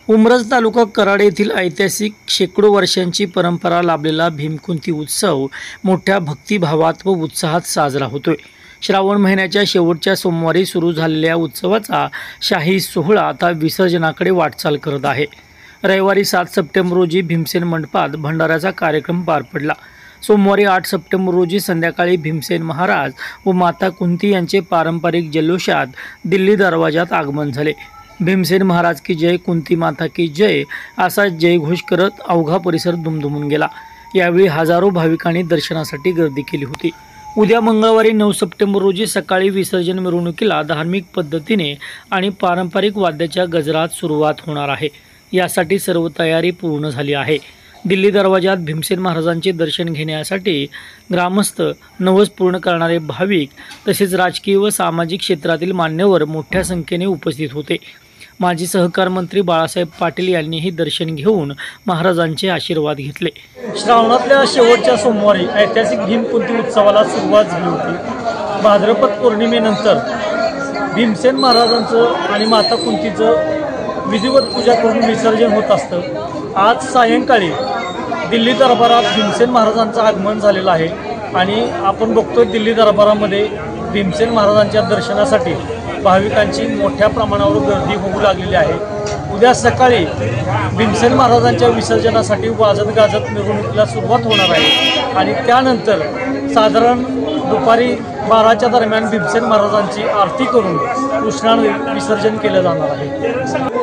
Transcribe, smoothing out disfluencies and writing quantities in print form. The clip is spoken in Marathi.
उमरज तालुका कराड येथील ऐतिहासिक शेकडो वर्षांची परंपरा लाभलेला भीमकुंती उत्सव मोठ्या भक्तिभावात व उत्साहात साजरा होतोय। श्रावण महिन्याच्या शेवटच्या सोमवारी सुरू झालेल्या उत्सवाचा शाही सोहळा आता विसर्जनाकडे वाटचाल करत आहे। रविवारी 7 सप्टेंबर रोजी भीमसेन मंडपात भंडाऱ्याचा कार्यक्रम पार पडला। सोमवारी 8 सप्टेंबर रोजी संध्याकाळी भीमसेन महाराज व माता कुंती यांचे पारंपरिक जल्लोषात दिल्ली दरवाजात आगमन झाले। भीमसेन महाराज की जय, कुंती माता की जय असा जयघोष करत अवघा परिसर दुमदुमून गेला। यावेळी हजारो भाविकांनी दर्शनासाठी गर्दी केली होती। उद्या मंगळवारी 9 सप्टेंबर रोजी सकाळी विसर्जन मिरवणुकीला धार्मिक पद्धतीने आणि पारंपरिक वाद्याच्या गजरात सुरुवात होणार आहे। यासाठी सर्व तयारी पूर्ण झाली आहे। दिल्ली दरवाजात भीमसेन महाराजांचे दर्शन घेण्यासाठी ग्रामस्थ, नवस पूर्ण करणारे भाविक तसेच राजकीय व सामाजिक क्षेत्रातील मान्यवर मोठ्या संख्येने उपस्थित होते। माजी सहकार मंत्री बाळासाहेब पाटील यांनीही दर्शन घेऊन महाराजांचे आशीर्वाद घेतले। श्रावणातल्या शेवटच्या सोमवारी ऐतिहासिक भीमकुंती उत्सवाला सुरुवात झाली होती। भाद्रपद पौर्णिमेनंतर भीमसेन महाराजांचं आणि माता कुंतीचं विधिवत पूजा करून विसर्जन होत असतं। आज सायंकाळी दिल्ली दरबारात भीमसेन महाराजांचं आगमन झालेलं आहे आणि आपण बघतोय दिल्ली दरबारामध्ये भीमसेन महाराजांच्या दर्शनासाठी भाविकांची मोठ्या प्रमाणावर गर्दी होऊ लागलेली आहे। उद्या सकाळी भीमसेन महाराजांच्या विसर्जनासाठी वाजत गाजत मिरवणुकीला सुरुवात होणार आहे आणि त्यानंतर साधारण दुपारी 12च्या दरम्यान भीमसेन महाराजांची आरती करून कृष्णान विसर्जन केलं जाणार आहे।